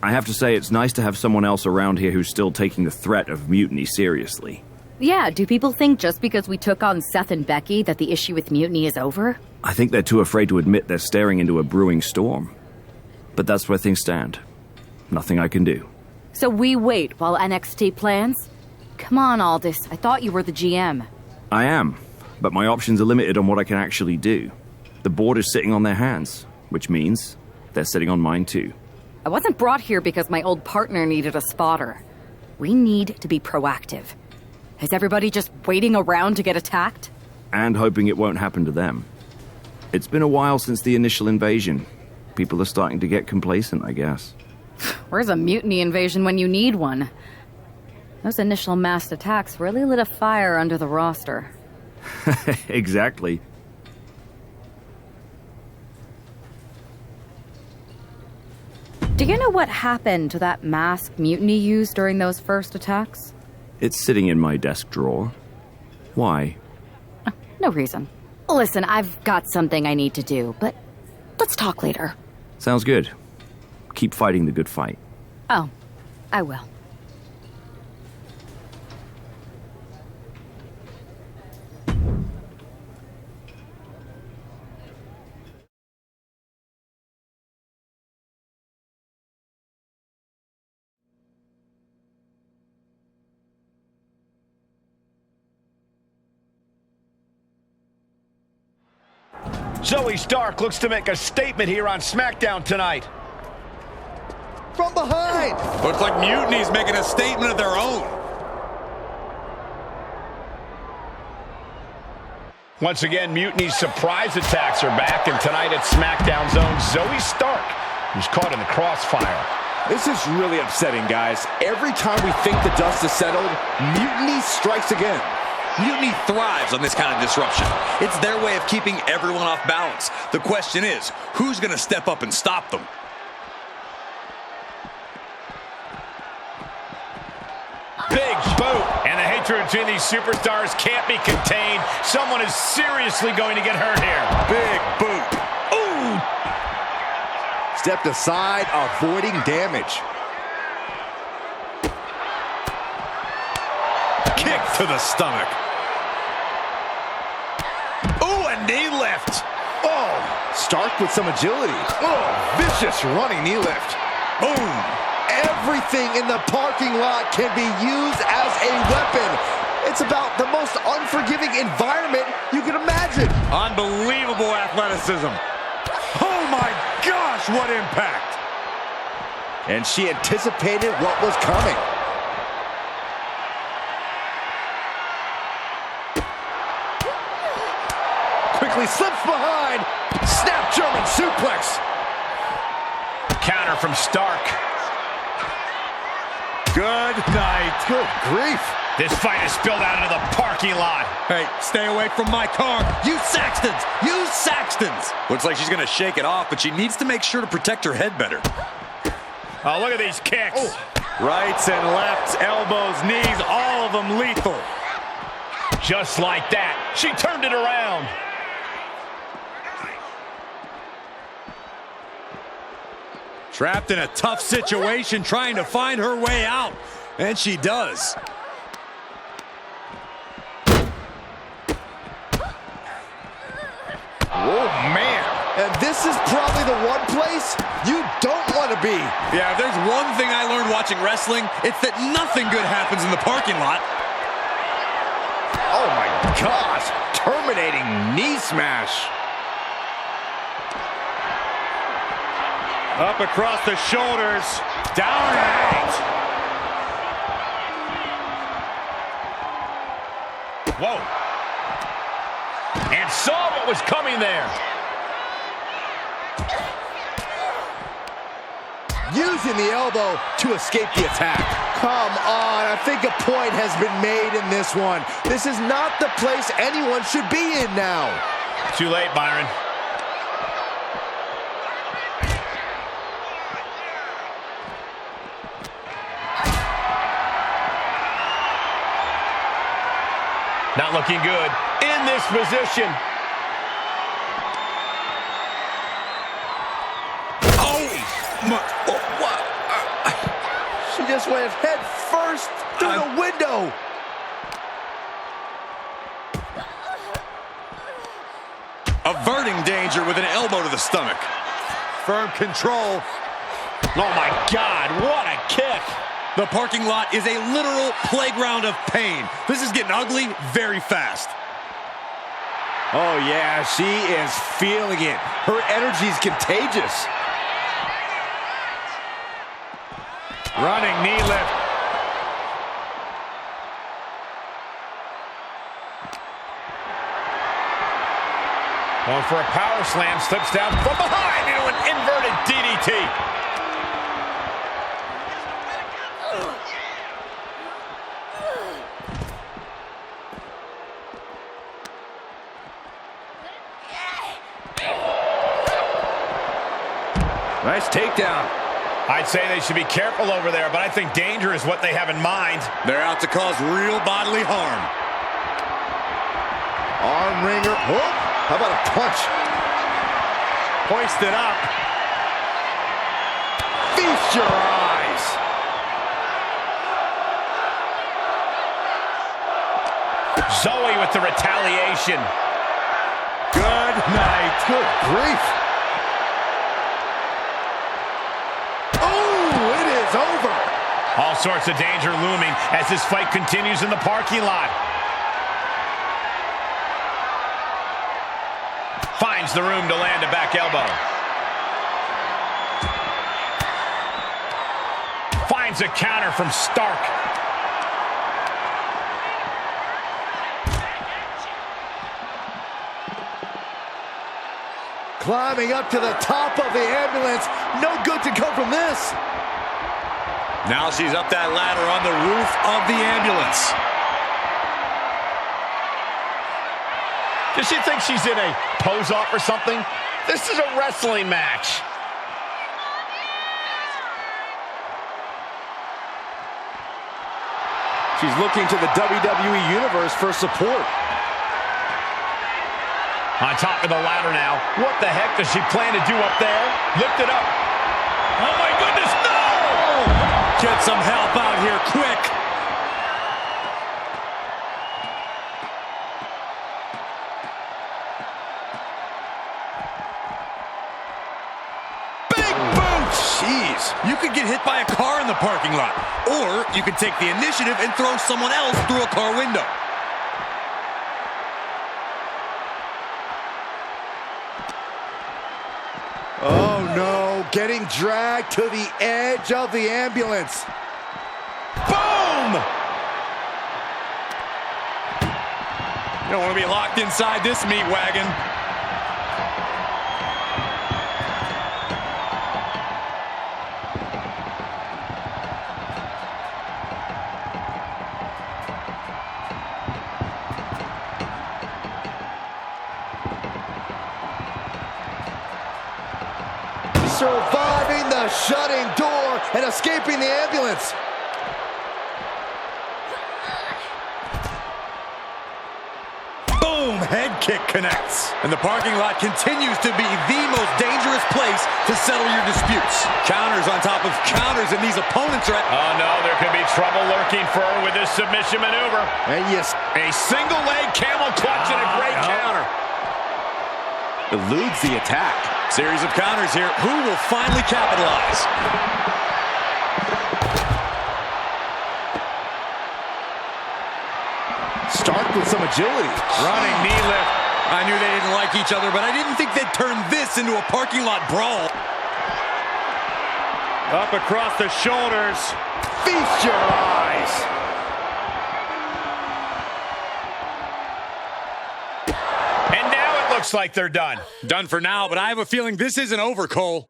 I have to say, it's nice to have someone else around here who's still taking the threat of mutiny seriously. Yeah, do people think just because we took on Seth and Becky that the issue with mutiny is over? I think they're too afraid to admit they're staring into a brewing storm. But that's where things stand. Nothing I can do. So we wait while NXT plans? Come on, Aldous, I thought you were the GM. I am, but my options are limited on what I can actually do. The board is sitting on their hands, which means they're sitting on mine too. I wasn't brought here because my old partner needed a spotter. We need to be proactive. Is everybody just waiting around to get attacked? And hoping it won't happen to them. It's been a while since the initial invasion. People are starting to get complacent, I guess. Where's a mutiny invasion when you need one? Those initial massed attacks really lit a fire under the roster. Exactly. Do you know what happened to that masked mutiny used during those first attacks? It's sitting in my desk drawer. Why? No reason. Listen, I've got something I need to do, but let's talk later. Sounds good. Keep fighting the good fight. Oh, I will. Zoe Stark looks to make a statement here on SmackDown tonight. From behind! Looks like Mutiny's making a statement of their own. Once again, Mutiny's surprise attacks are back, and tonight at SmackDown's own Zoe Stark, who's caught in the crossfire. This is really upsetting, guys. Every time we think the dust is settled, Mutiny strikes again. Mutiny thrives on this kind of disruption. It's their way of keeping everyone off balance. The question is, who's going to step up and stop them? Big boot, and the hatred between these superstars can't be contained. Someone is seriously going to get hurt here. Big boot. Ooh! Stepped aside, avoiding damage. Kick to the stomach. Ooh, a knee lift. Oh, Stark with some agility. Oh, vicious running knee lift. Boom. Everything in the parking lot can be used as a weapon. It's about the most unforgiving environment you can imagine. Unbelievable athleticism. Oh my gosh, what impact. And she anticipated what was coming. Quickly slips behind. Snap German suplex. Counter from Stark. Good night. Good grief. This fight has spilled out into the parking lot. Hey, stay away from my car. You Saxtons! You Saxtons! Looks like she's going to shake it off, but she needs to make sure to protect her head better. Oh, look at these kicks. Oh. Rights and lefts, elbows, knees, all of them lethal. Just like that, she turned it around. Trapped in a tough situation, trying to find her way out. And she does. Oh, man. And this is probably the one place you don't want to be. Yeah, if there's one thing I learned watching wrestling, it's that nothing good happens in the parking lot. Oh, my gosh. Terminating knee smash. Up across the shoulders. Down and out. Whoa. And saw what was coming there. Using the elbow to escape the attack. Come on, I think a point has been made in this one. This is not the place anyone should be in now. Too late, Byron. Not looking good in this position. He just went head first through the window. Averting danger with an elbow to the stomach. Firm control. Oh my God, what a kick. The parking lot is a literal playground of pain. This is getting ugly very fast. Oh yeah, she is feeling it. Her energy is contagious. Running knee lift. Going for a power slam, slips down from behind into an inverted DDT. Nice takedown. I'd say they should be careful over there, but I think danger is what they have in mind. They're out to cause real bodily harm. Arm wringer. Whoop. How about a punch? Hoisted up. Feast your eyes. Zoe with the retaliation. Good night. Good grief. Oh, it is over. All sorts of danger looming as this fight continues in the parking lot. Finds the room to land a back elbow. Finds a counter from Stark. Climbing up to the top of the ambulance. No good to come from this. Now she's up that ladder on the roof of the ambulance. Does she think she's in a pose-off or something? This is a wrestling match. She's looking to the WWE Universe for support. On top of the ladder now. What the heck does she plan to do up there? Lift it up. Oh my goodness, no! Get some help out here quick. Big boot! Jeez, you could get hit by a car in the parking lot. Or you could take the initiative and throw someone else through a car window. Oh no, getting dragged to the edge of the ambulance. Boom! You don't want to be locked inside this meat wagon. Surviving the shutting door and escaping the ambulance. Boom! Head kick connects. And the parking lot continues to be the most dangerous place to settle your disputes. Counters on top of counters, and these opponents are at... Oh no, there could be trouble lurking for her with this submission maneuver. And yes, A single leg camel clutch and a great counter. eludes the attack. Series of counters here. Who will finally capitalize? Stark with some agility. Running knee lift. I knew they didn't like each other, but I didn't think they'd turn this into a parking lot brawl. Up across the shoulders. Feast your eyes. And now it looks like they're done. Done for now, but I have a feeling this isn't over, Cole.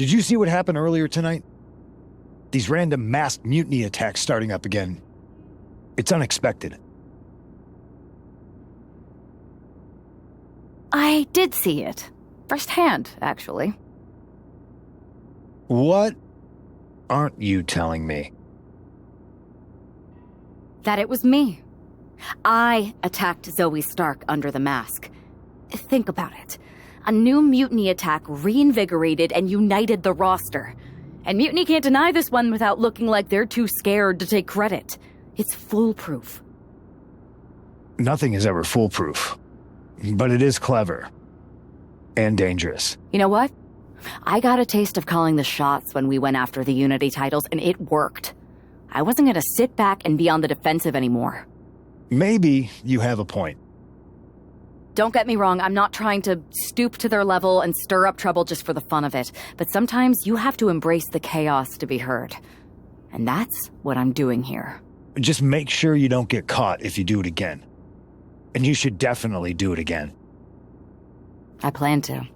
Did you see what happened earlier tonight? These random masked mutiny attacks starting up again. It's unexpected. I did see it. Firsthand, actually. What aren't you telling me? That it was me. I attacked Zoe Stark under the mask. Think about it. A new mutiny attack reinvigorated and united the roster. And Mutiny can't deny this one without looking like they're too scared to take credit. It's foolproof. Nothing is ever foolproof. But it is clever. And dangerous. You know what? I got a taste of calling the shots when we went after the Unity titles, and it worked. I wasn't going to sit back and be on the defensive anymore. Maybe you have a point. Don't get me wrong, I'm not trying to stoop to their level and stir up trouble just for the fun of it, but sometimes you have to embrace the chaos to be heard. And that's what I'm doing here. Just make sure you don't get caught if you do it again. And you should definitely do it again. I plan to.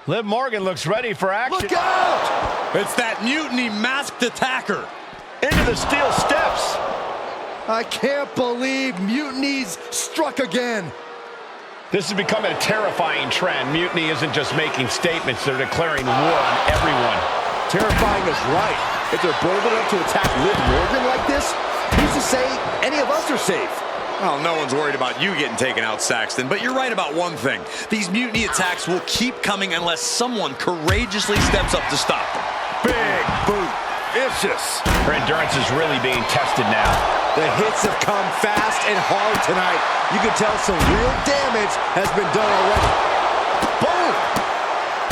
Liv Morgan looks ready for action. Look out! It's that mutiny masked attacker. Into the steel steps. I can't believe Mutiny's struck again. This is becoming a terrifying trend. Mutiny isn't just making statements, they're declaring war on everyone. Terrifying is right. If they're bold enough to attack Liv Morgan like this, who's to say any of us are safe? Well, no one's worried about you getting taken out, Saxton, but you're right about one thing. These mutiny attacks will keep coming unless someone courageously steps up to stop them. Big boot. Vicious. Her endurance is really being tested now. The hits have come fast and hard tonight. You can tell some real damage has been done already. Boom!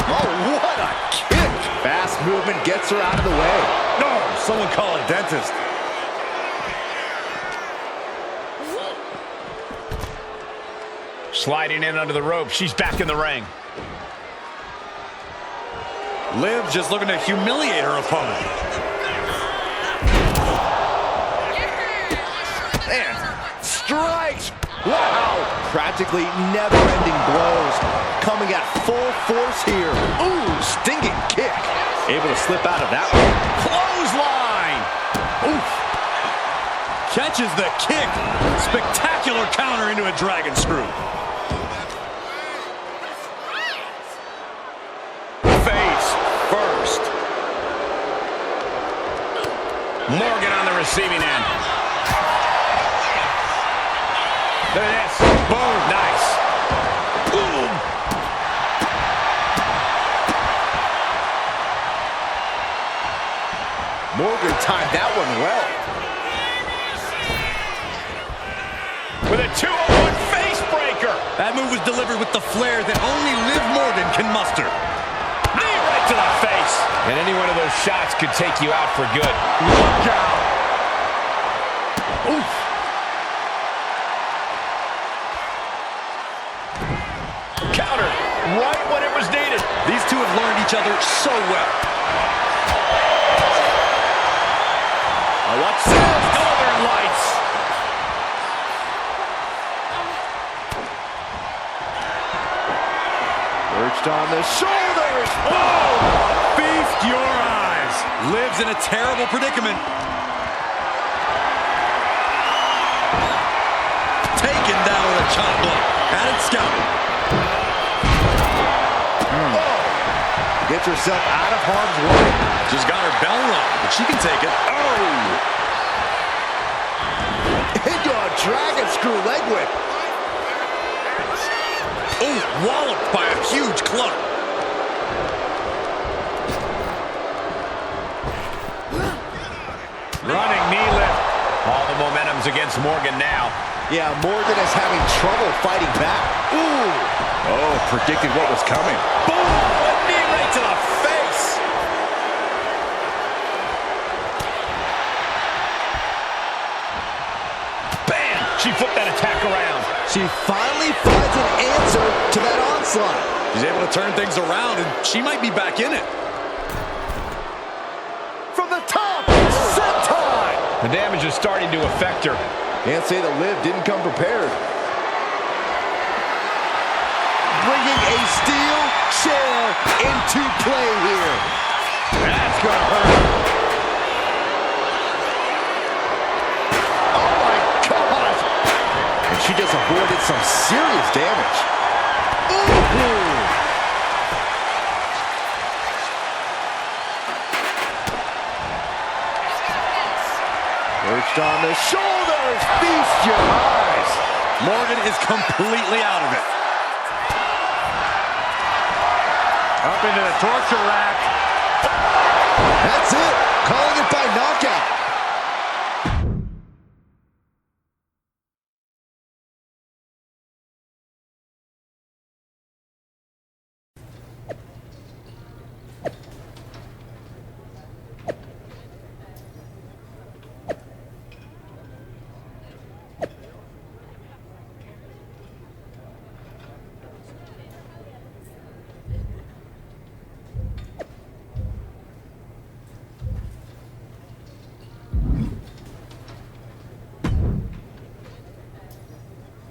Oh, what a kick! Fast movement gets her out of the way. No, someone call a dentist. Sliding in under the rope, she's back in the ring. Liv just looking to humiliate her opponent. And strikes! Wow! Practically never-ending blows. Coming at full force here. Ooh, stinging kick. Able to slip out of that one. Clothesline! Oof. Catches the kick. Spectacular counter into a dragon screw. Face first. Morgan on the receiving end. Look at this. Boom. Nice. Boom. Morgan timed that one well. With a 2-1 face breaker. That move was delivered with the flair that only Liv Morgan can muster. Knee right to the face. And any one of those shots could take you out for good. Look out. Oof. Counter right when it was needed. These two have learned each other so well. What's this? Northern Lights. Perched on the shoulders. Oh! Feast your eyes. Liv's in a terrible predicament. Taken down with a chop block. Had it scouted. Gets herself out of harm's way. She's got her bell rung, but she can take it. Oh! Into a dragon screw leg whip. Oh, walloped by a huge club. Running knee lift. All the momentum's against Morgan now. Yeah, Morgan is having trouble fighting back. Ooh! Oh, predicted what was coming. Boom! A knee right to the face. Bam! She flipped that attack around. She finally finds an answer to that onslaught. She's able to turn things around, and she might be back in it. From the top, set time. The damage is starting to affect her. Can't say the Liv didn't come prepared. Bringing a steel chair into play here. That's gonna hurt. Oh my God! And she just avoided some serious damage. Ooh. Perched on the shoulders, feast your eyes. Morgan is completely out of it. Up into the torture rack. That's it. Calling it by knockout.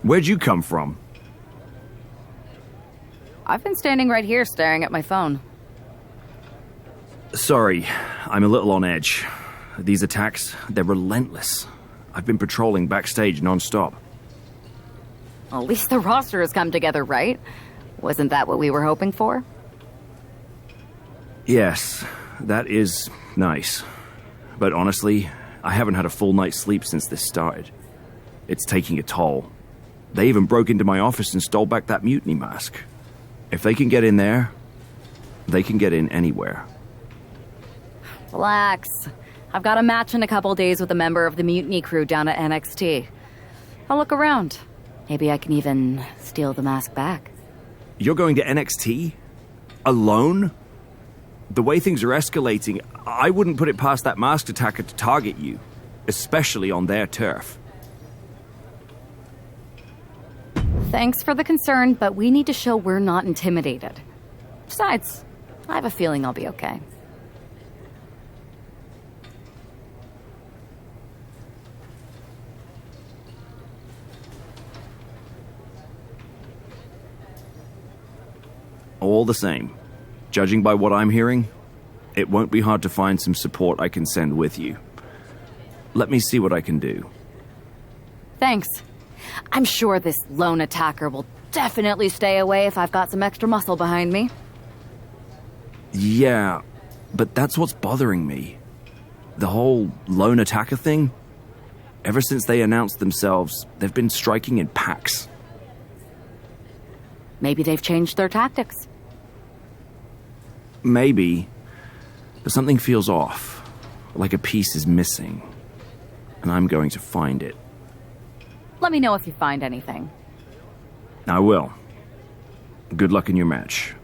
Where'd you come from? I've been standing right here staring at my phone. Sorry, I'm a little on edge. These attacks, they're relentless. I've been patrolling backstage non-stop. Well, at least the roster has come together, right? Wasn't that what we were hoping for? Yes, that is nice. But honestly, I haven't had a full night's sleep since this started. It's taking a toll. They even broke into my office and stole back that mutiny mask. If they can get in there, they can get in anywhere. Relax. I've got a match in a couple days with a member of the mutiny crew down at NXT. I'll look around. Maybe I can even steal the mask back. You're going to NXT? Alone? The way things are escalating, I wouldn't put it past that masked attacker to target you, especially on their turf. Thanks for the concern, but we need to show we're not intimidated. Besides, I have a feeling I'll be okay. All the same, judging by what I'm hearing, it won't be hard to find some support I can send with you. Let me see what I can do. Thanks. I'm sure this lone attacker will definitely stay away if I've got some extra muscle behind me. Yeah, but that's what's bothering me. The whole lone attacker thing? Ever since they announced themselves, they've been striking in packs. Maybe they've changed their tactics. Maybe, but something feels off, like a piece is missing, and I'm going to find it. Let me know if you find anything. I will. Good luck in your match.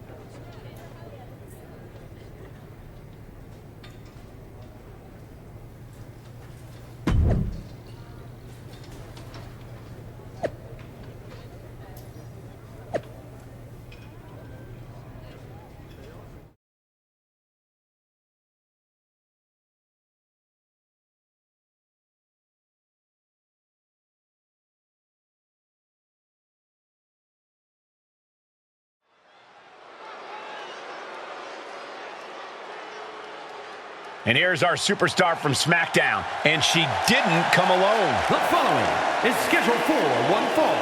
And here's our superstar from SmackDown. And she didn't come alone. The following is scheduled for one fall.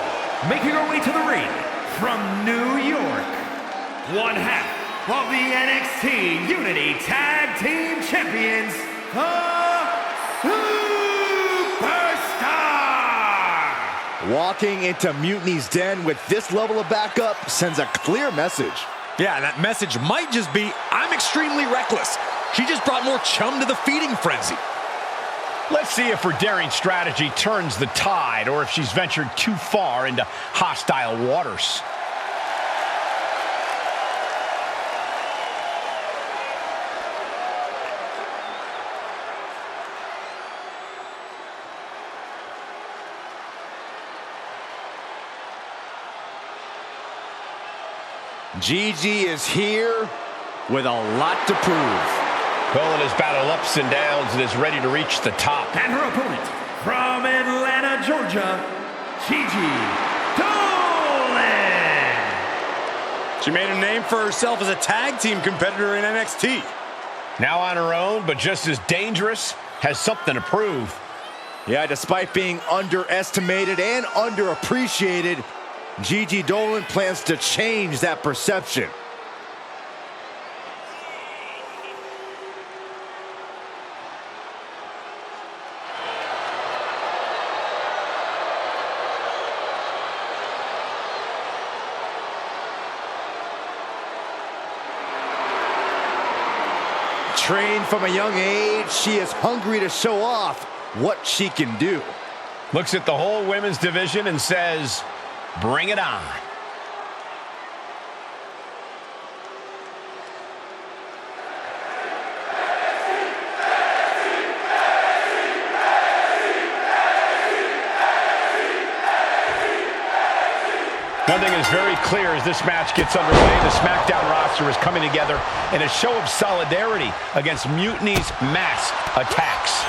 Making her way to the ring from New York, one half of the NXT Unity Tag Team Champions, the Superstar! Walking into Mutiny's den with this level of backup sends a clear message. Yeah, that message might just be, I'm extremely reckless. She just brought more chum to the feeding frenzy. Let's see if her daring strategy turns the tide or if she's ventured too far into hostile waters. Gigi is here with a lot to prove. Well, in his battle ups and downs and is ready to reach the top. And her opponent, from Atlanta, Georgia, Gigi Dolan. She made a name for herself as a tag team competitor in NXT. Now on her own, but just as dangerous, has something to prove. Yeah, despite being underestimated and underappreciated, Gigi Dolan plans to change that perception. Trained from a young age, she is hungry to show off what she can do. Looks at the whole women's division and says, bring it on. One thing is very clear as this match gets underway, the SmackDown roster is coming together in a show of solidarity against Mutiny's mass attacks.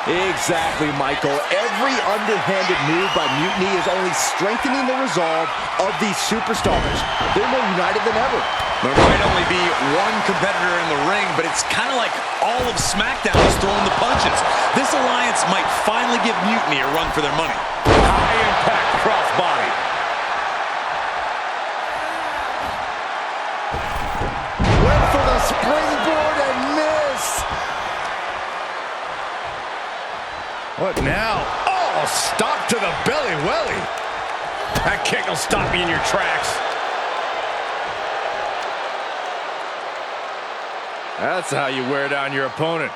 Exactly, Michael. Every underhanded move by Mutiny is only strengthening the resolve of these superstars. They're more united than ever. There might only be one competitor in the ring, but it's kind of like all of SmackDown is throwing the punches. This alliance might finally give Mutiny a run for their money. High impact crossbody. Went for the springboard and missed. What now? Oh, stop to the belly welly. That kick will stop you in your tracks. That's how you wear down your opponent.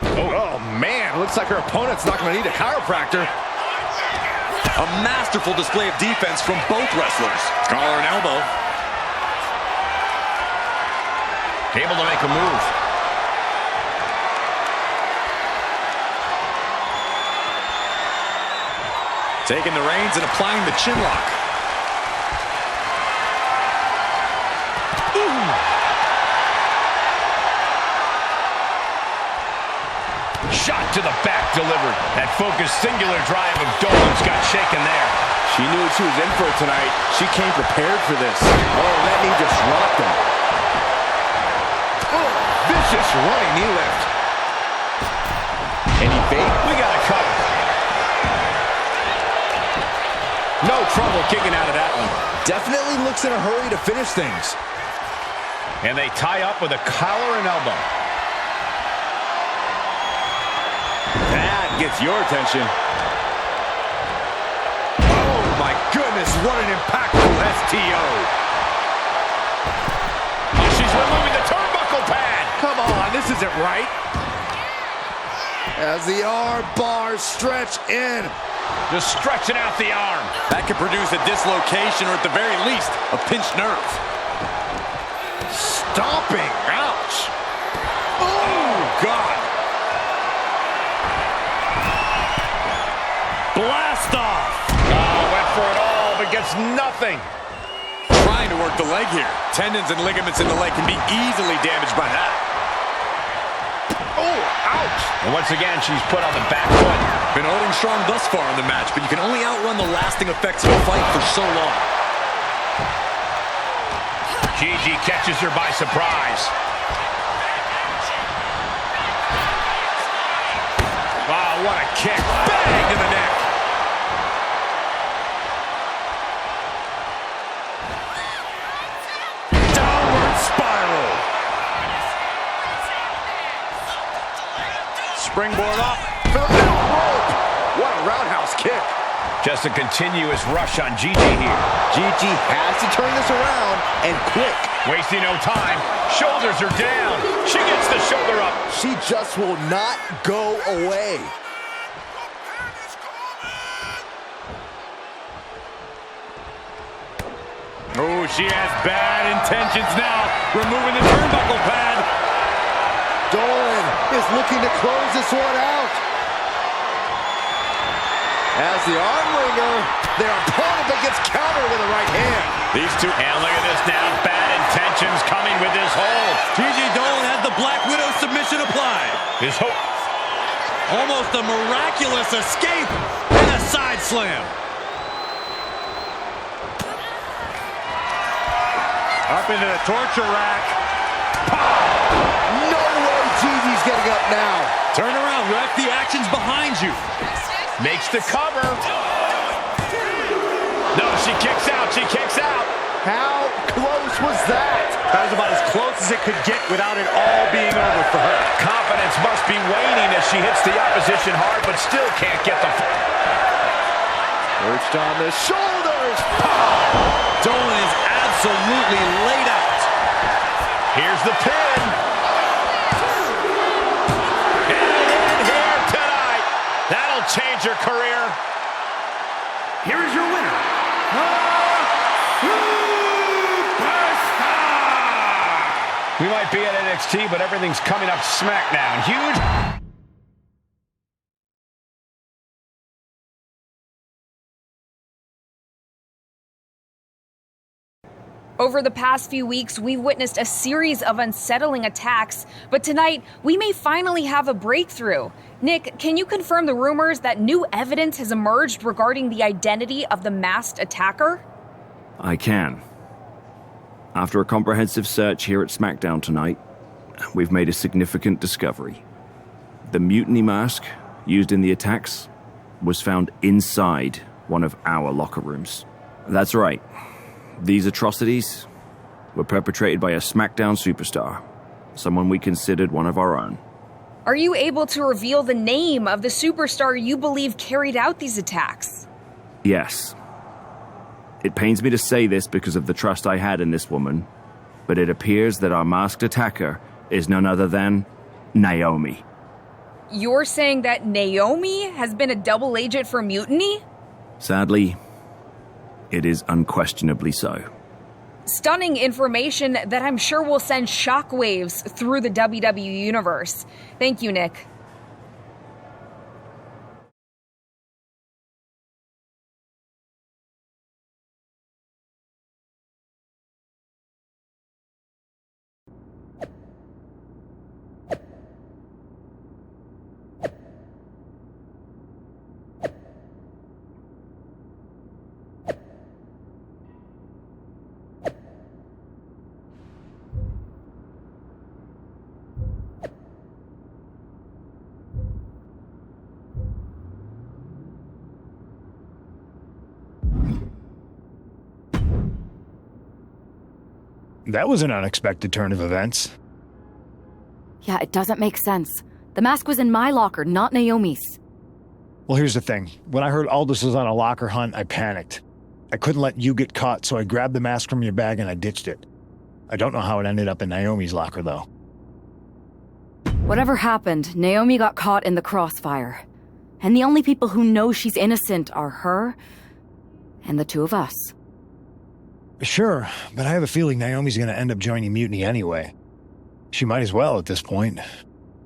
Oh man, looks like her opponent's not going to need a chiropractor. A masterful display of defense from both wrestlers. Collar and elbow. Able to make a move. Taking the reins and applying the chin lock. Ooh. Shot to the back delivered. That focused singular drive of Dolan's got shaken there. She knew what she was in for tonight. She came prepared for this. Oh, let me disrupt him. Oh, vicious running knee lift. Any bait? We got a cover. No trouble kicking out of that one. Definitely looks in a hurry to finish things. And they tie up with a collar and elbow. That gets your attention. Oh my goodness, what an impactful STO. Oh, she's removing the turnbuckle pad. Come on, this isn't right. As the arm bars stretch in. Just stretching out the arm. That could produce a dislocation or at the very least, a pinched nerve. Stomping, ouch. Oh, God. Blast off. Oh, went for it all, but gets nothing. Trying to work the leg here. Tendons and ligaments in the leg can be easily damaged by that. Oh, ouch. And once again, she's put on the back foot. Been holding strong thus far in the match, but you can only outrun the lasting effects of a fight for so long. Gigi catches her by surprise. Wow, what a kick. Bang to the neck. Downward spiral. Springboard up. For the middle rope. What a roundhouse kick. Just a continuous rush on Gigi here. Gigi has to turn this around and quick. Wasting no time. Shoulders are down. She gets the shoulder up. She just will not go away. Oh, she has bad intentions now. Removing the turnbuckle pad. Dolan is looking to close this one out. As the arm wringer, their opponent gets countered with a right hand. These two, and look at this now. Bad intentions coming with this hold. Gigi Dolan has the Black Widow submission applied. His hope. Almost a miraculous escape and a side slam. Up into the torture rack. No way Gigi's getting up now. Turn around, ref. The action's behind you. Makes the cover. No, she kicks out. She kicks out. How close was that? That was about as close as it could get without it all being over for her. Confidence must be waning as she hits the opposition hard, but still can't get the... Perched on the shoulders. Dolan is absolutely laid out. Here's the pin. And here tonight. That'll change her career. Here is your winner, We might be at NXT, but everything's coming up SmackDown. Huge. Over the past few weeks, we've witnessed a series of unsettling attacks, but tonight, we may finally have a breakthrough. Nick, can you confirm the rumors that new evidence has emerged regarding the identity of the masked attacker? I can. After a comprehensive search here at SmackDown tonight, we've made a significant discovery. The mutiny mask used in the attacks was found inside one of our locker rooms. That's right. These atrocities were perpetrated by a SmackDown superstar, someone we considered one of our own. Are you able to reveal the name of the superstar you believe carried out these attacks? Yes. It pains me to say this because of the trust I had in this woman, but it appears that our masked attacker is none other than Naomi. You're saying that Naomi has been a double agent for Mutiny? Sadly, it is unquestionably so. Stunning information that I'm sure will send shockwaves through the WWE universe. Thank you, Nick. That was an unexpected turn of events. Yeah, it doesn't make sense. The mask was in my locker, not Naomi's. Well, here's the thing. When I heard Aldous was on a locker hunt, I panicked. I couldn't let you get caught, so I grabbed the mask from your bag and I ditched it. I don't know how it ended up in Naomi's locker, though. Whatever happened, Naomi got caught in the crossfire. And the only people who know she's innocent are her and the two of us. Sure, but I have a feeling Naomi's gonna end up joining Mutiny anyway. She might as well at this point.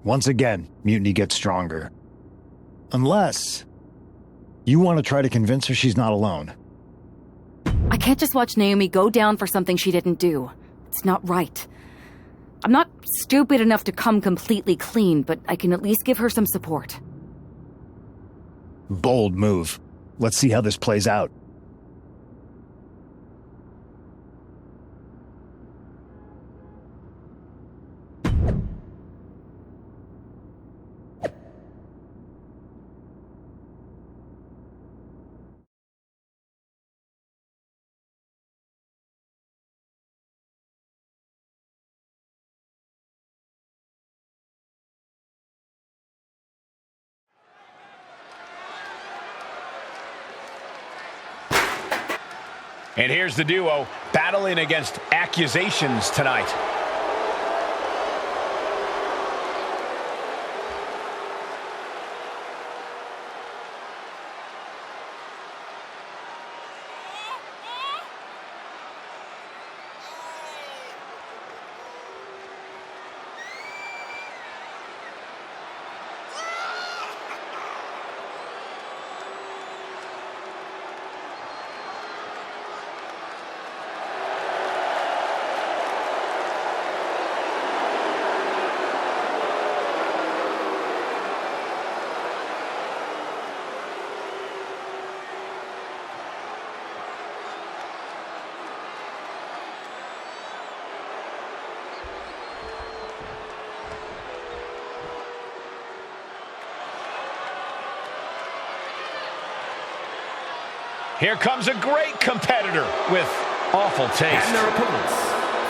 Once again, Mutiny gets stronger. Unless you want to try to convince her she's not alone. I can't just watch Naomi go down for something she didn't do. It's not right. I'm not stupid enough to come completely clean, but I can at least give her some support. Bold move. Let's see how this plays out. And here's the duo battling against accusations tonight. Here comes a great competitor with awful taste. And their opponents,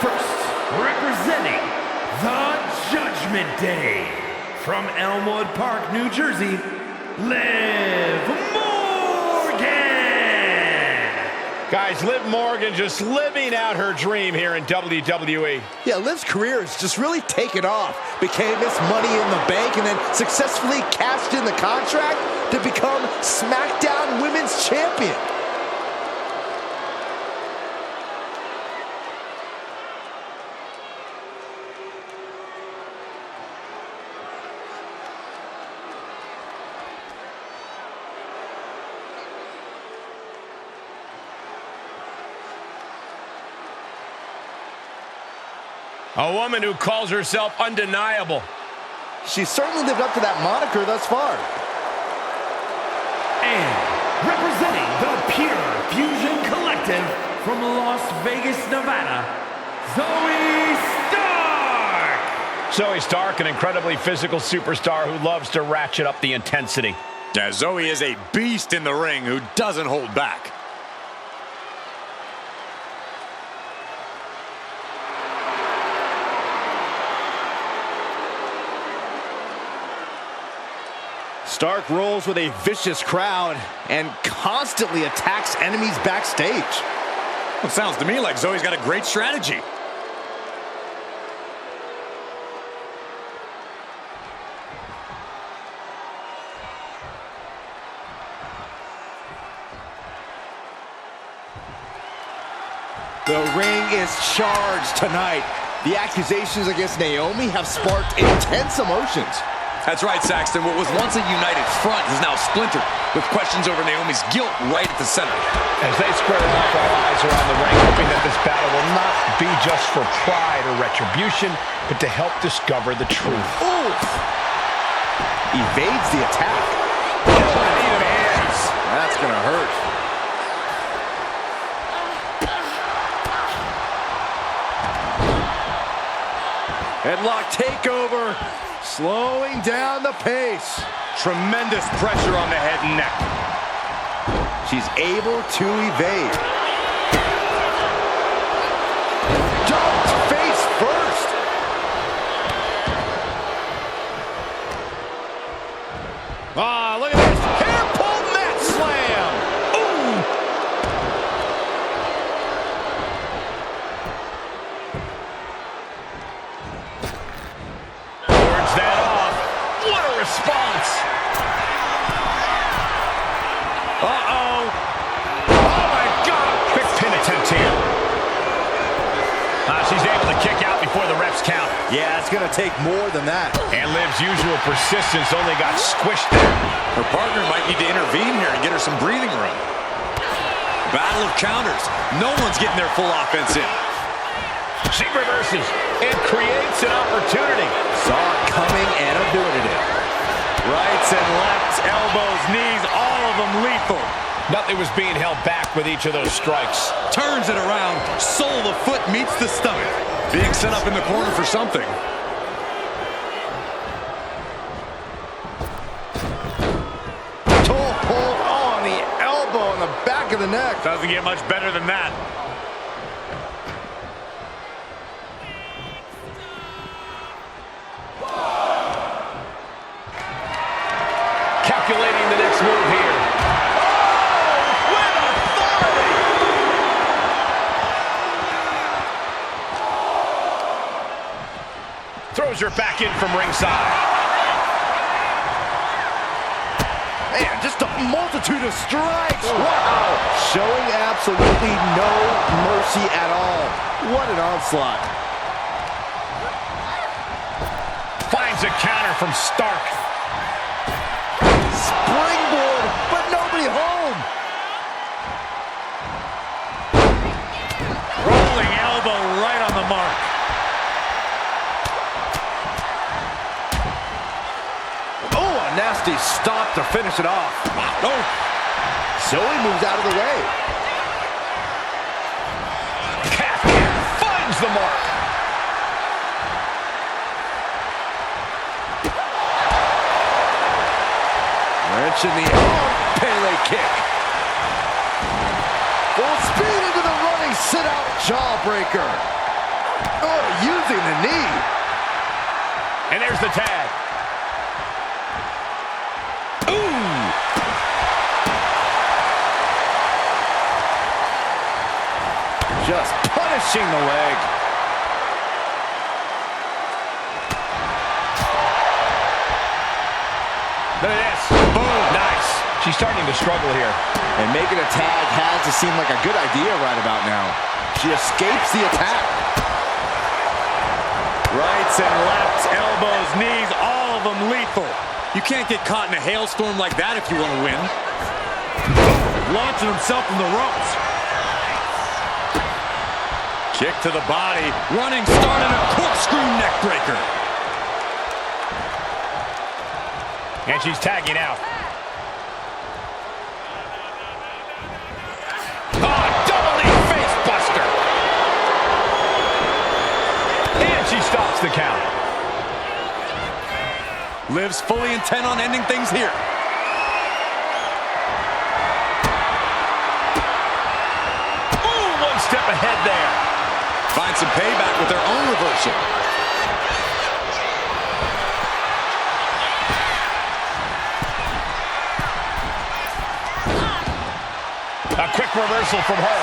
first, representing the Judgment Day, from Elmwood Park, New Jersey, Liv Morgan! Guys, Liv Morgan just living out her dream here in WWE. Yeah, Liv's career has just really taken off. Became Miss Money in the Bank and then successfully cashed in the contract to become SmackDown Women's Champion. A woman who calls herself undeniable. She's certainly lived up to that moniker thus far. And representing the Pure Fusion Collective from Las Vegas, Nevada, Zoe Stark! Zoe Stark, an incredibly physical superstar who loves to ratchet up the intensity. Yeah, Zoe is a beast in the ring who doesn't hold back. Stark rolls with a vicious crowd and constantly attacks enemies backstage. Well, it sounds to me like Zoe's got a great strategy. The ring is charged tonight. The accusations against Naomi have sparked intense emotions. That's right, Saxton. What was once a united front is now splintered, with questions over Naomi's guilt right at the center. As they square off, our eyes are on the ring, hoping that this battle will not be just for pride or retribution, but to help discover the truth. Oof! Evades the attack. That's gonna hurt. Headlock takeover. Slowing down the pace. Tremendous pressure on the head and neck. She's able to evade. Dumped face first. Ah, look at this. Hair pull mat slam. Ooh. Wards that off. What a response. Uh-oh. Oh, my God. Quick pin attempt here. She's able to kick out before the refs count. Yeah, it's going to take more than that. And Liv's usual persistence only got squished there. Her partner might need to intervene here and get her some breathing room. Battle of counters. No one's getting their full offense in. She reverses and creates an opportunity. Saw it coming and avoided it. Rights and lefts, elbows, knees, all of them lethal. Nothing was being held back with each of those strikes. Turns it around, sole of the foot meets the stomach. Being set up in the corner for something. Toe hold on the elbow on the back of the neck. Doesn't get much better than that. Calculating the next move here. Throws her back in from ringside. Man, just a multitude of strikes. Wow. Showing absolutely no mercy at all. What an onslaught. Finds a counter from Stark. Springboard, but nobody home. Rolling elbow right on the mark. Nasty stop to finish it off. Oh. Zoe moves out of the way. Calf kick finds the mark. Wrench in the arm. Pele kick. Full speed into the running sit-out jawbreaker. Oh, using the knee. And there's the tag. Ooh! Just punishing the leg. Look at this. Boom. Nice. She's starting to struggle here. And making a tag has to seem like a good idea right about now. She escapes the attack. Rights and lefts, elbows, knees, all of them lethal. You can't get caught in a hailstorm like that if you want to win. Launching himself from the ropes. Kick to the body. Running start and a corkscrew neck breaker. And she's tagging out. Oh, double knee face buster. And she stops the count. Liv's fully intent on ending things here. Ooh, one step ahead there. Find some payback with their own reversal. A quick reversal from her.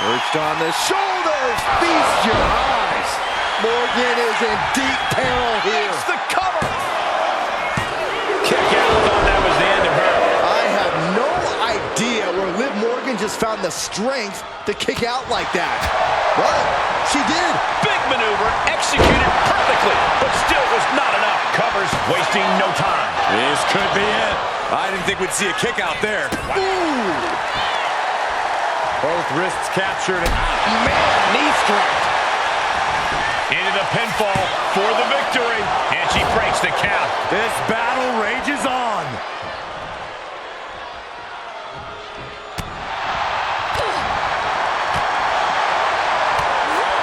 Perched on the shoulders. Feast your eyes. Morgan is in deep peril here. It's the cover. Kick out. Thought that was the end of her. I have no idea where Liv Morgan just found the strength to kick out like that. But she did. Big maneuver, executed perfectly, but still was not enough. Covers, wasting no time. This could be it. I didn't think we'd see a kick out there. Ooh. Both wrists captured. Man, knee strike. Into the pinfall for the victory, and she breaks the count. This battle rages on.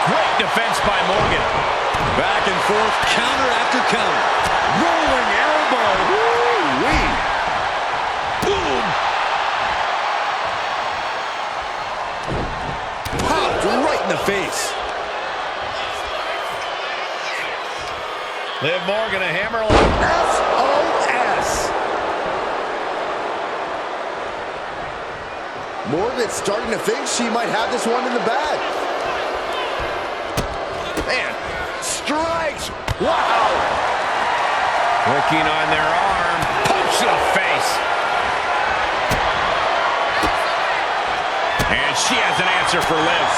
Great defense by Morgan. Back and forth, counter after counter. Rolling elbow. Woo-wee. Boom. Popped right in the face. Liv Morgan, a hammerlock. SOS. Morgan's starting to think she might have this one in the bag. Man, strikes. Wow. Working on their arm. Punch to the face. And she has an answer for Liv.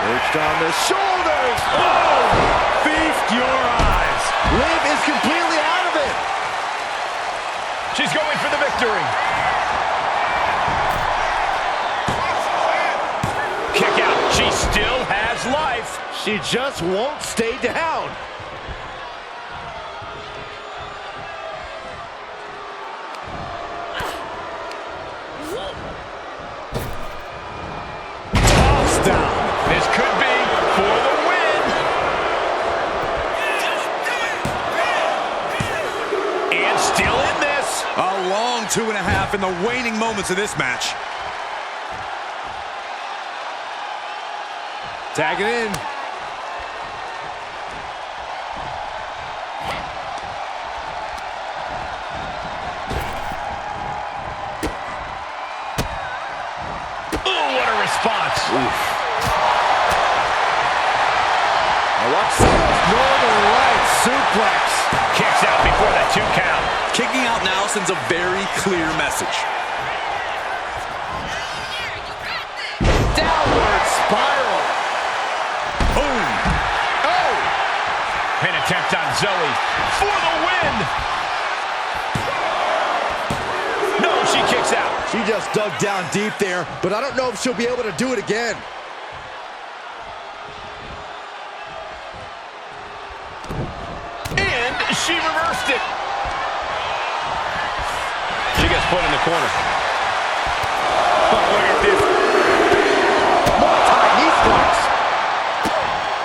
Perched on the shoulders. Boom! Feast your eyes. Liv is completely out of it. She's going for the victory. Kick out. She still has life. She just won't stay down. Tossed down. This could be for the win. And still in this. A long 2.5 in the waning moments of this match. Tag it in. Ooh, what a response. Now watch this. Northern Lights suplex. Kicks out before the 2 count. Kicking out now sends a very clear message. Downward spiral. Boom. Oh. Pin attempt on Zoe for the win. No, she kicks out. She just dug down deep there, but I don't know if she'll be able to do it again. And she reversed it. She gets put in the corner. Oh, look at this. Multi-knee strikes.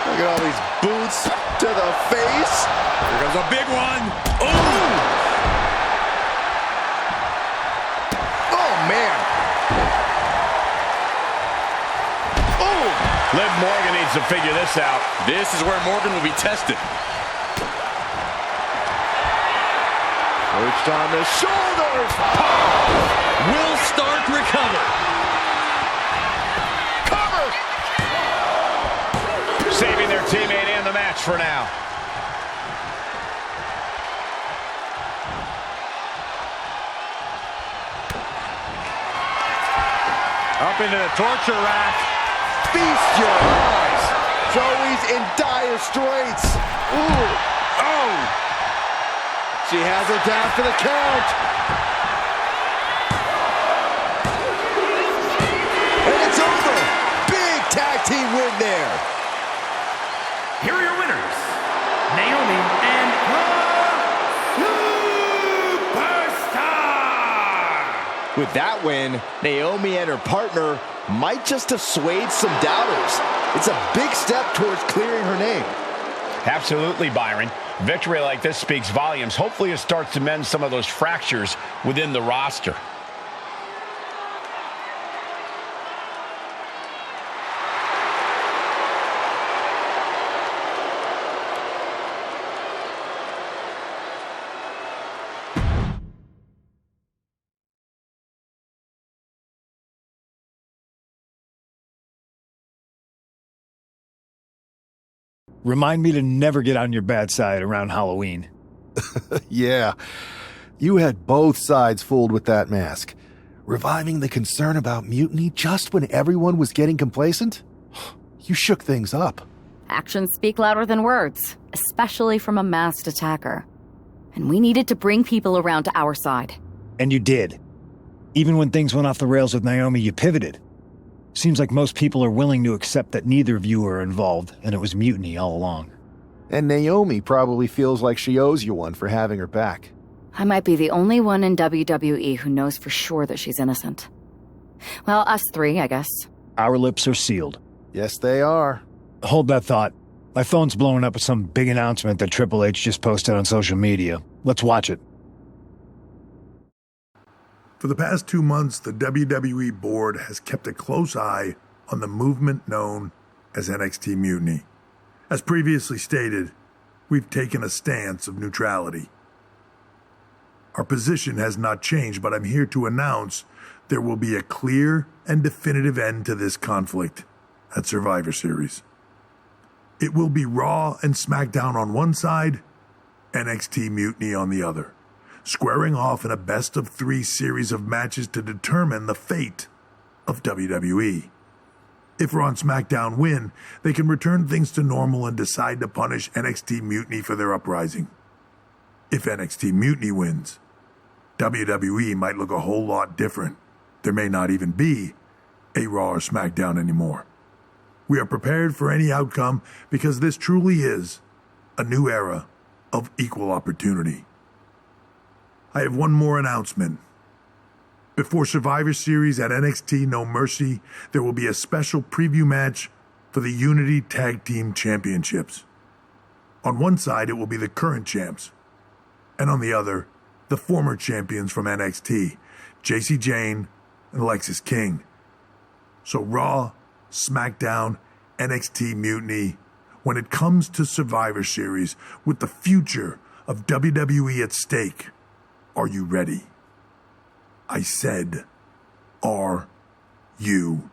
Look at all these boots to the face. Here comes a big one. Ooh! Oh, man. Oh! Liv Morgan needs to figure this out. This is where Morgan will be tested. Perched on the shoulders. Will Stark recover? Cover. Saving their teammate and the match for now. Up into the torture rack. Feast your eyes. Zoe's in dire straits. Ooh. Oh. She has her down for the count. And it's over. Big tag team win there. Here are your winners, Naomi and Superstar! With that win, Naomi and her partner might just assuage some doubters. It's a big step towards clearing her name. Absolutely, Byron. Victory like this speaks volumes. Hopefully it starts to mend some of those fractures within the roster. Remind me to never get on your bad side around Halloween. Yeah, you had both sides fooled with that mask. Reviving the concern about mutiny just when everyone was getting complacent? You shook things up. Actions speak louder than words, especially from a masked attacker. And we needed to bring people around to our side. And you did. Even when things went off the rails with Naomi, you pivoted. Seems like most people are willing to accept that neither of you are involved, and it was mutiny all along. And Naomi probably feels like she owes you one for having her back. I might be the only one in WWE who knows for sure that she's innocent. Well, us three, I guess. Our lips are sealed. Yes, they are. Hold that thought. My phone's blowing up with some big announcement that Triple H just posted on social media. Let's watch it. For the past 2 months, the WWE board has kept a close eye on the movement known as NXT Mutiny. As previously stated, we've taken a stance of neutrality. Our position has not changed, but I'm here to announce there will be a clear and definitive end to this conflict at Survivor Series. It will be Raw and SmackDown on one side, NXT Mutiny on the other, squaring off in a best-of-3 series of matches to determine the fate of WWE. If Raw and SmackDown win, they can return things to normal and decide to punish NXT Mutiny for their uprising. If NXT Mutiny wins, WWE might look a whole lot different. There may not even be a Raw or SmackDown anymore. We are prepared for any outcome because this truly is a new era of equal opportunity. I have one more announcement. Before Survivor Series at NXT No Mercy, there will be a special preview match for the Unity Tag Team Championships. On one side, it will be the current champs, and on the other, the former champions from NXT, Jacy Jayne and Lexis King. So Raw, SmackDown, NXT Mutiny, when it comes to Survivor Series, with the future of WWE at stake, are you ready? I said, are you?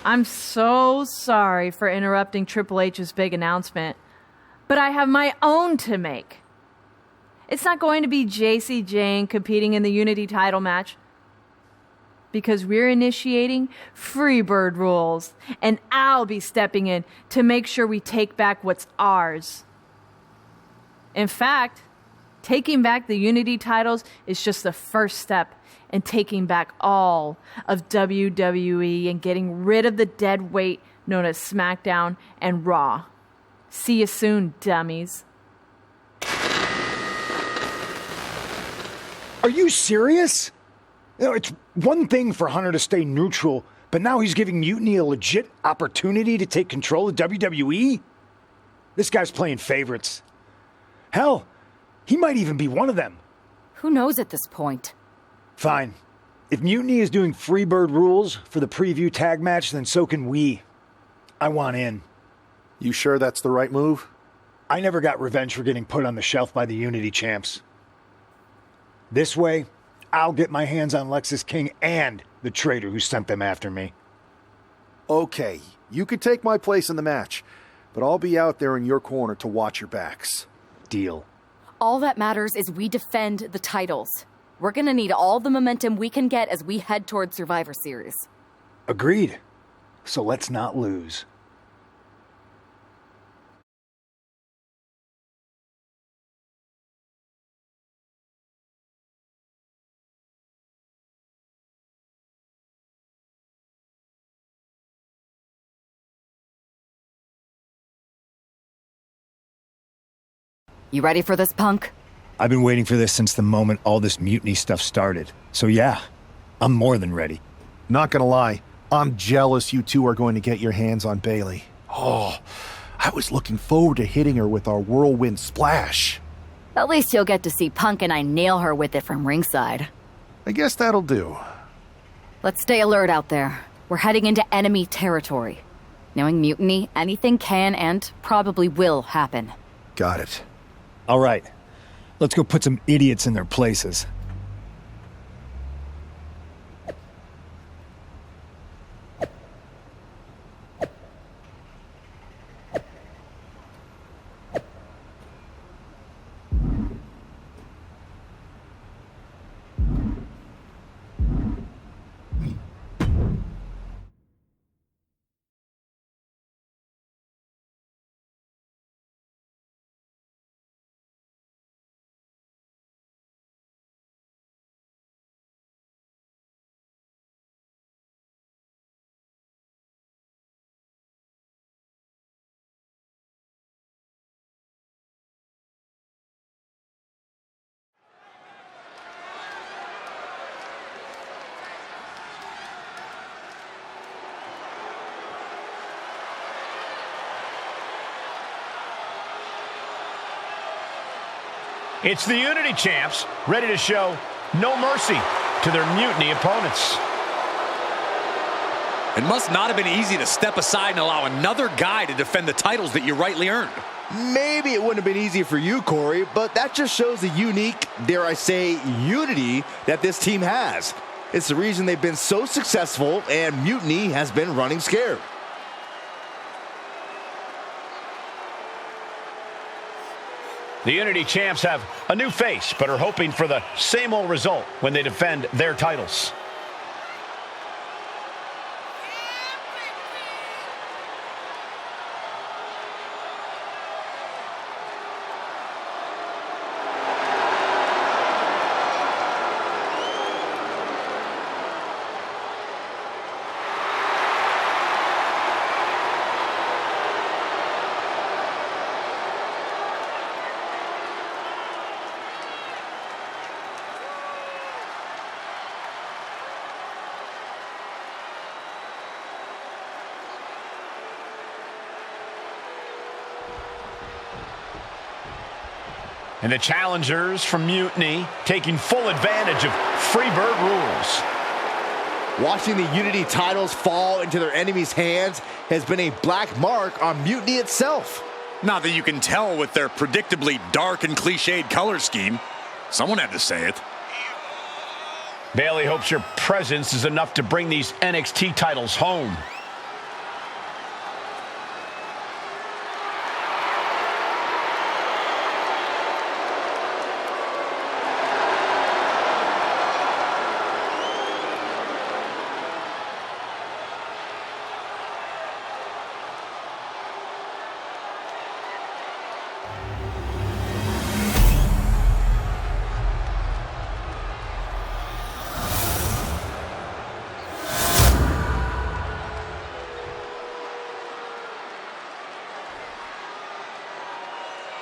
I'm so sorry for interrupting Triple H's big announcement, but I have my own to make. It's not going to be Jacy Jayne competing in the Unity title match, because we're initiating Freebird rules, and I'll be stepping in to make sure we take back what's ours. In fact, taking back the Unity titles is just the first step in taking back all of WWE and getting rid of the dead weight known as SmackDown and Raw. See you soon, dummies. Are you serious? You know, it's one thing for Hunter to stay neutral But now he's giving Mutiny a legit opportunity to take control of WWE? This guy's playing favorites. Hell, he might even be one of them. Who knows at this point? Fine. If Mutiny is doing Freebird rules for the preview tag match, then so can we. I want in. You sure that's the right move? I never got revenge for getting put on the shelf by the Unity champs. This way, I'll get my hands on Lexus King and the traitor who sent them after me. Okay, you could take my place in the match, but I'll be out there in your corner to watch your backs. Deal. All that matters is we defend the titles. We're gonna need all the momentum we can get as we head towards Survivor Series. Agreed. So let's not lose. You ready for this, Punk? I've been waiting for this since the moment all this Mutiny stuff started. So yeah, I'm more than ready. Not gonna lie, I'm jealous you two are going to get your hands on Bailey. Oh, I was looking forward to hitting her with our whirlwind splash. At least you'll get to see Punk and I nail her with it from ringside. I guess that'll do. Let's stay alert out there. We're heading into enemy territory. Knowing Mutiny, anything can and probably will happen. Got it. All right, let's go put some idiots in their places. It's the Unity champs, ready to show no mercy to their Mutiny opponents. It must not have been easy to step aside and allow another guy to defend the titles that you rightly earned. Maybe it wouldn't have been easy for you, Corey, but that just shows the unique, dare I say, unity that this team has. It's the reason they've been so successful and Mutiny has been running scared. The Unity champs have a new face, but are hoping for the same old result when they defend their titles. And the challengers from Mutiny taking full advantage of Freebird rules. Watching the Unity titles fall into their enemies' hands has been a black mark on Mutiny itself. Not that you can tell with their predictably dark and cliched color scheme. Someone had to say it. Bailey hopes your presence is enough to bring these NXT titles home.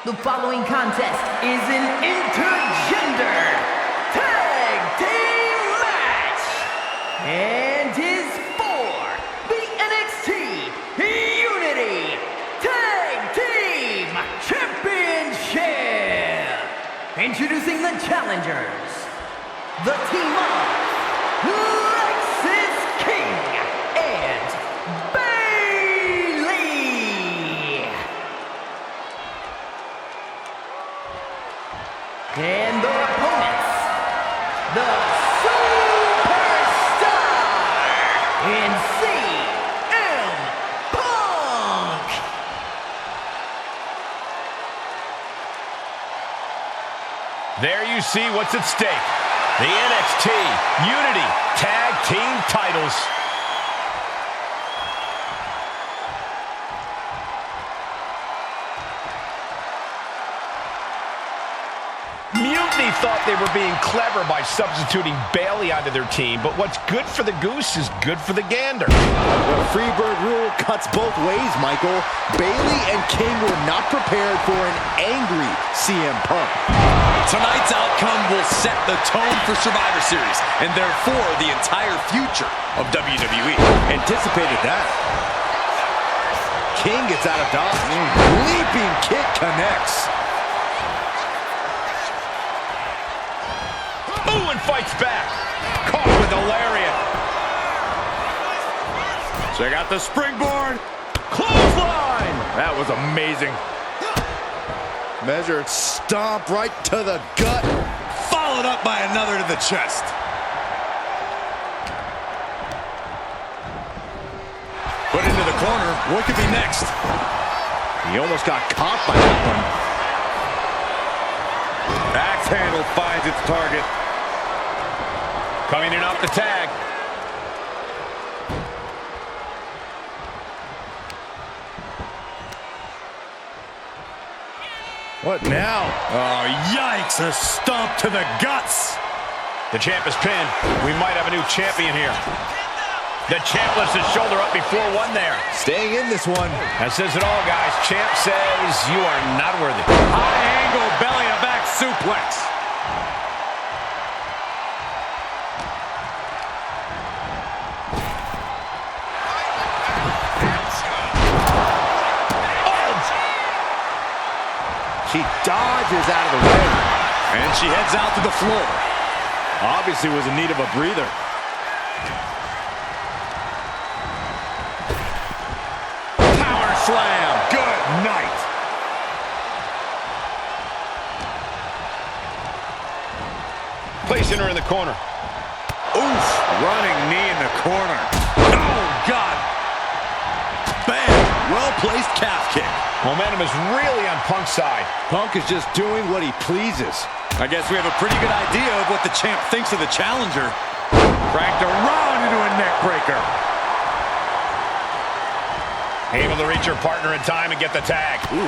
The following contest is an intergender tag team match and is for Introducing the challengers, the team of Lexis King and Bailey. And their opponents, the Superstar and CM Punk. There you see what's at stake. The NXT Unity Tag Team titles. Mutiny thought they were being clever by substituting Bailey onto their team, but what's good for the goose is good for the gander. The Freebird rule cuts both ways, Michael. Bailey and King were not prepared for an angry CM Punk. Tonight's outcome will set the tone for Survivor Series, and therefore the entire future of WWE. Anticipated that. King gets out of dodge. Leaping kick connects. Ooh, and fights back. Caught with a lariat. Check out the springboard. Clothesline. That was amazing. Measured stomp right to the gut. Followed up by another to the chest. Put into the corner. What could be next? He almost got caught by that one. Axe handle finds its target. Coming in off the tag. What now? Oh, yikes! A stomp to the guts. The champ is pinned. We might have a new champion here. The champ lifts his shoulder up before one there. Staying in this one. That says it all, guys. Champ says you are not worthy. High angle belly to back suplex. She dodges out of the way. And she heads out to the floor. Obviously was in need of a breather. Power slam. Good night. Placing her in the corner. Oof. Running knee in the corner. Oh, God. Bam. Well-placed calf kick. Momentum is really on Punk's side. Punk is just doing what he pleases. I guess we have a pretty good idea of what the champ thinks of the challenger. Cranked around into a neck breaker. Able to reach her partner in time and get the tag. Ooh,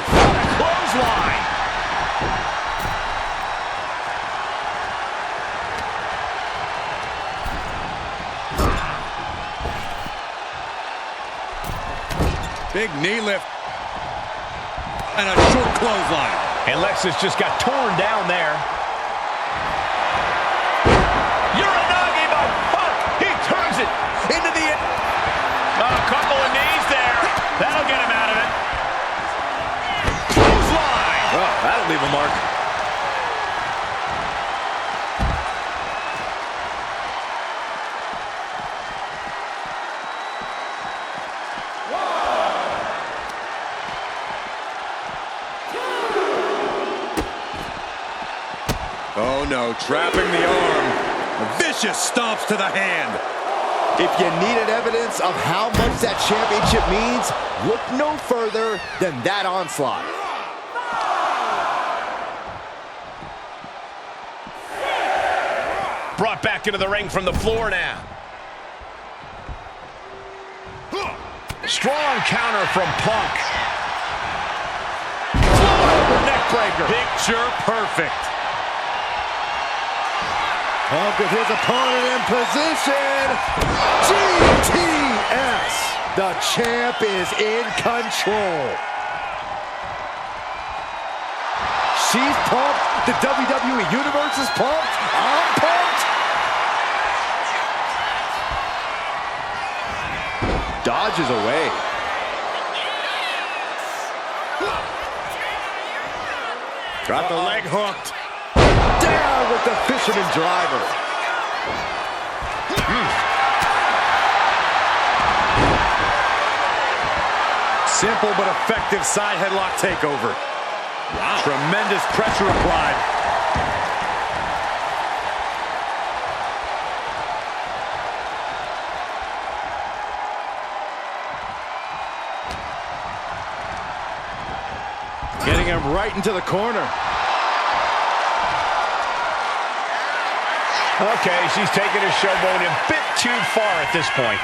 clothesline. Big knee lift. And a short clothesline. And Lexis just got torn down there. Uranagi by Punk. He turns it into the... A couple of knees there. That'll get him out of it. Clothesline. Oh, that'll leave a mark. Oh no, trapping the arm. Vicious stomps to the hand. If you needed evidence of how much that championship means, look no further than that onslaught. Brought back into the ring from the floor now. Strong counter from Punk. Neck breaker. Picture perfect. Punk with his opponent in position. GTS. The champ is in control. She's pumped. The WWE Universe is pumped. I'm pumped. Dodges away. Got the leg hooked. with the fisherman driver. Simple but effective side headlock takeover. Wow. Tremendous pressure applied. Getting him right into the corner. Okay, she's taking her showboat a bit too far at this point.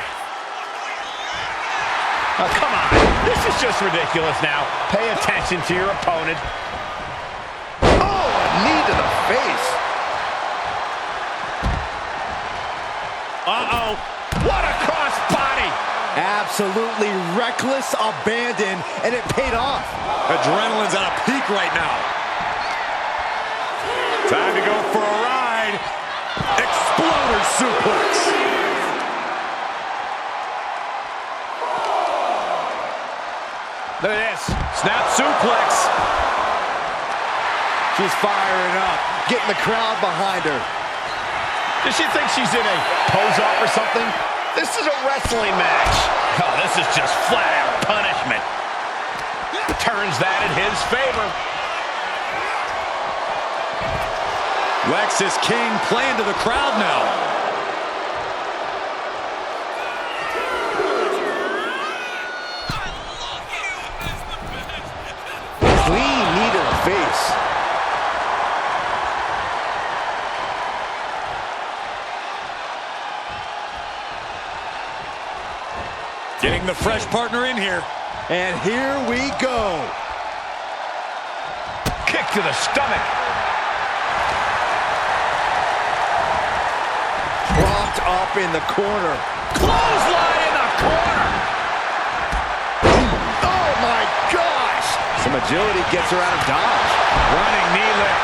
Oh, come on. This is just ridiculous now. Pay attention to your opponent. Oh, a knee to the face. Uh-oh. What a cross body. Absolutely reckless abandon, and it paid off. Adrenaline's on a peak right now. Time to go for a ride. Exploder suplex. Look at this. Snap suplex. She's firing up, getting the crowd behind her. Does she think she's in a pose-off or something? This is a wrestling match. Oh, this is just flat-out punishment. Turns that in his favor. Lexis King playing to the crowd now. Clean knee to the face. Getting the fresh partner in here. And here we go. Kick to the stomach. Propped up in the corner. Clothesline in the corner. Oh my gosh! Some agility gets her out of dodge. Running knee lift.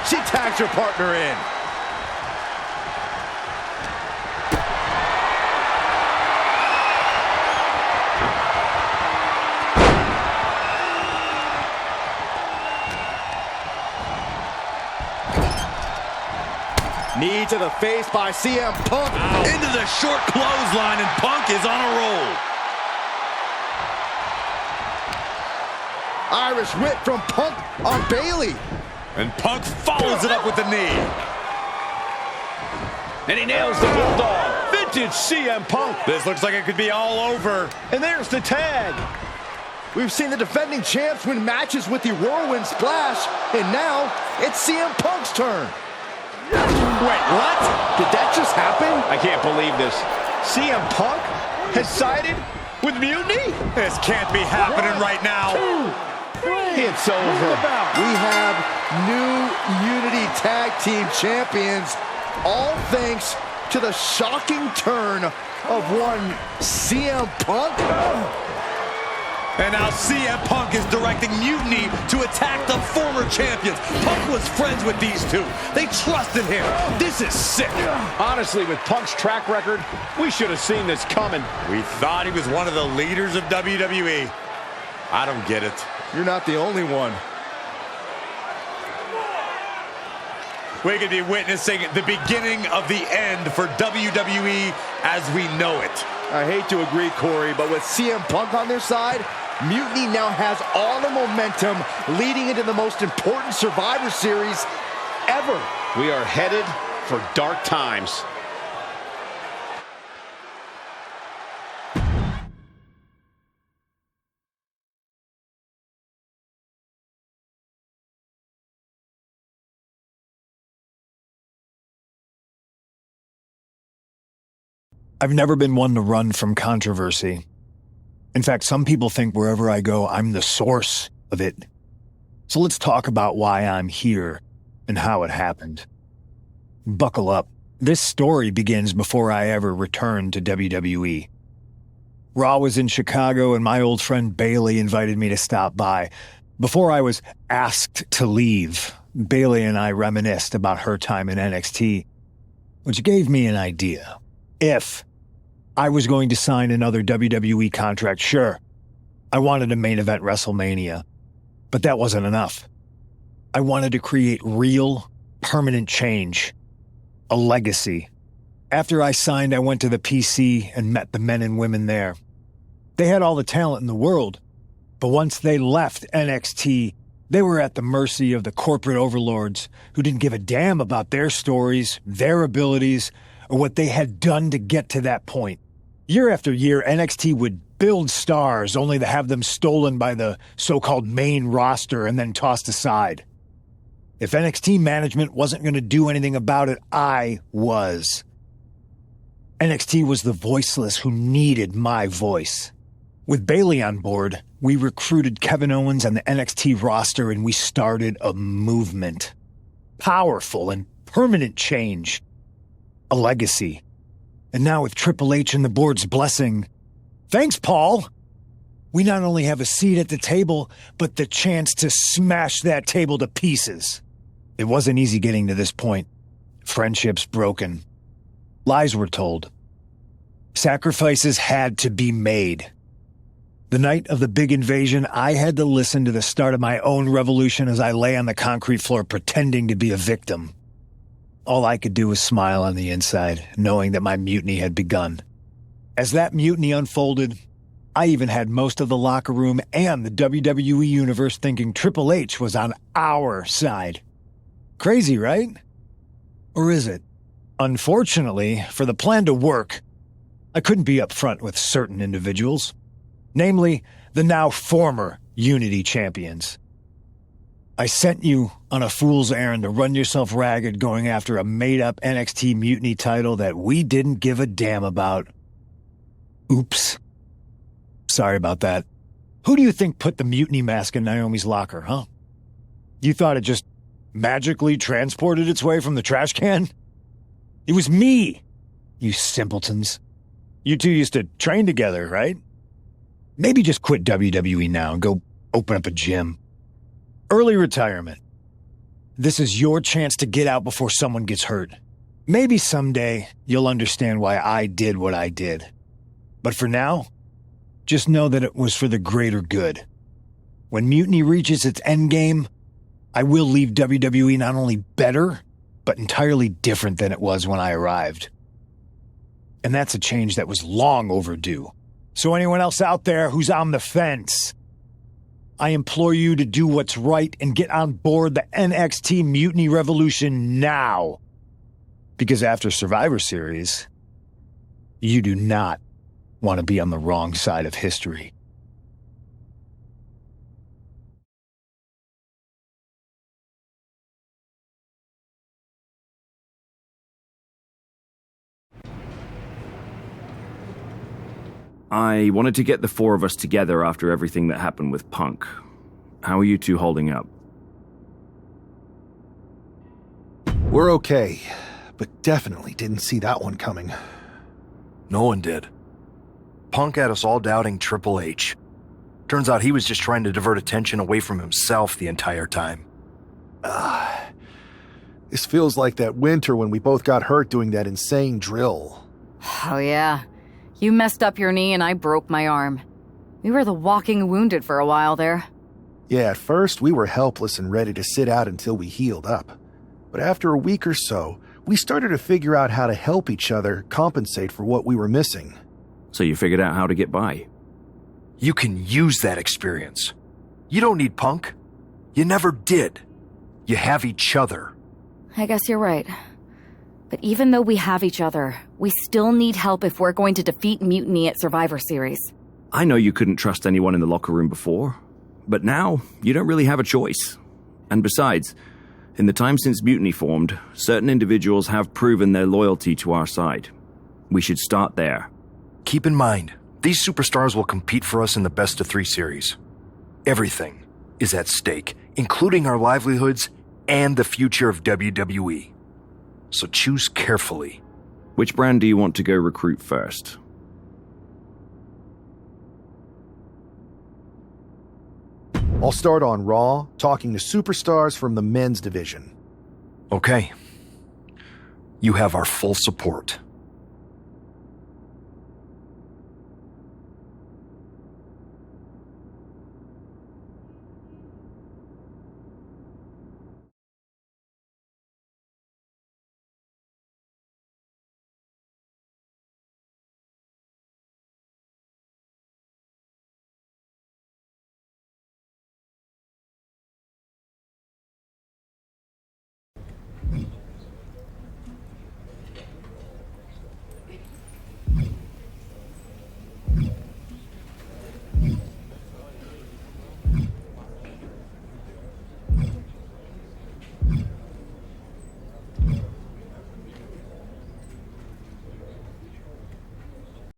She tags her partner in. Knee to the face by CM Punk. Wow. Into the short clothesline, and Punk is on a roll. Irish whip from Punk on Bailey. And Punk follows it up with the knee. And he nails the Bulldog. Vintage CM Punk. This looks like it could be all over. And there's the tag. We've seen the defending champs win matches with the Whirlwind Splash, and now it's CM Punk's turn. Wait, what? Did that just happen? I can't believe this. CM Punk has sided with Mutiny? This can't be happening right now. It's over. We have new Unity Tag Team Champions, all thanks to the shocking turn of one CM Punk. And now CM Punk is directing Mutiny to attack the former champions. Punk was friends with these two. They trusted him. This is sick. Honestly, with Punk's track record, we should have seen this coming. We thought he was one of the leaders of WWE. I don't get it. You're not the only one. We could be witnessing the beginning of the end for WWE as we know it. I hate to agree, Corey, but with CM Punk on their side, Mutiny now has all the momentum leading into the most important Survivor Series ever. We are headed for dark times. I've never been one to run from controversy. In fact, some people think wherever I go, I'm the source of it. So let's talk about why I'm here and how it happened. Buckle up. This story begins before I ever returned to WWE. Raw was in Chicago and my old friend Bailey invited me to stop by. Before I was asked to leave, Bailey and I reminisced about her time in NXT, which gave me an idea. If I was going to sign another WWE contract, sure, I wanted a main event WrestleMania. But that wasn't enough. I wanted to create real, permanent change. A legacy. After I signed, I went to the PC and met the men and women there. They had all the talent in the world, but once they left NXT, they were at the mercy of the corporate overlords who didn't give a damn about their stories, their abilities, or what they had done to get to that point. Year after year, NXT would build stars only to have them stolen by the so-called main roster and then tossed aside. If NXT management wasn't going to do anything about it, I was. NXT was the voiceless who needed my voice. With Bayley on board, we recruited Kevin Owens and the NXT roster and we started a movement. Powerful and permanent change. A legacy. And now with Triple H and the board's blessing, thanks, Paul! We not only have a seat at the table, but the chance to smash that table to pieces. It wasn't easy getting to this point. Friendships broken. Lies were told. Sacrifices had to be made. The night of the big invasion, I had to listen to the start of my own revolution as I lay on the concrete floor pretending to be a victim. All I could do was smile on the inside, knowing that my mutiny had begun. As that mutiny unfolded, I even had most of the locker room and the WWE universe thinking Triple H was on our side. Crazy, right? Or is it? Unfortunately, for the plan to work, I couldn't be upfront with certain individuals. Namely, the now former Unity champions. I sent you on a fool's errand to run yourself ragged going after a made-up NXT Mutiny title that we didn't give a damn about. Oops. Sorry about that. Who do you think put the Mutiny mask in Naomi's locker, huh? You thought it just magically transported its way from the trash can? It was me, you simpletons. You two used to train together, right? Maybe just quit WWE now and go open up a gym. Early retirement. This is your chance to get out before someone gets hurt. Maybe someday you'll understand why I did what I did. But for now, just know that it was for the greater good. When Mutiny reaches its endgame, I will leave WWE not only better, but entirely different than it was when I arrived. And that's a change that was long overdue. So anyone else out there who's on the fence, I implore you to do what's right and get on board the NXT Mutiny Revolution now. Because after Survivor Series, you do not want to be on the wrong side of history. I wanted to get the four of us together after everything that happened with Punk. How are you two holding up? We're okay, but definitely didn't see that one coming. No one did. Punk had us all doubting Triple H. Turns out he was just trying to divert attention away from himself the entire time. This feels like that winter when we both got hurt doing that insane drill. Oh yeah. You messed up your knee and I broke my arm. We were the walking wounded for a while there. Yeah, at first we were helpless and ready to sit out until we healed up. But after a week or so, we started to figure out how to help each other compensate for what we were missing. So you figured out how to get by? You can use that experience. You don't need Punk. You never did. You have each other. I guess you're right. But even though we have each other, we still need help if we're going to defeat Mutiny at Survivor Series. I know you couldn't trust anyone in the locker room before, but now you don't really have a choice. And besides, in the time since Mutiny formed, certain individuals have proven their loyalty to our side. We should start there. Keep in mind, these superstars will compete for us in the best-of-3 series. Everything is at stake, including our livelihoods and the future of WWE. So choose carefully. Which brand do you want to go recruit first? I'll start on Raw, talking to superstars from the men's division. Okay. You have our full support.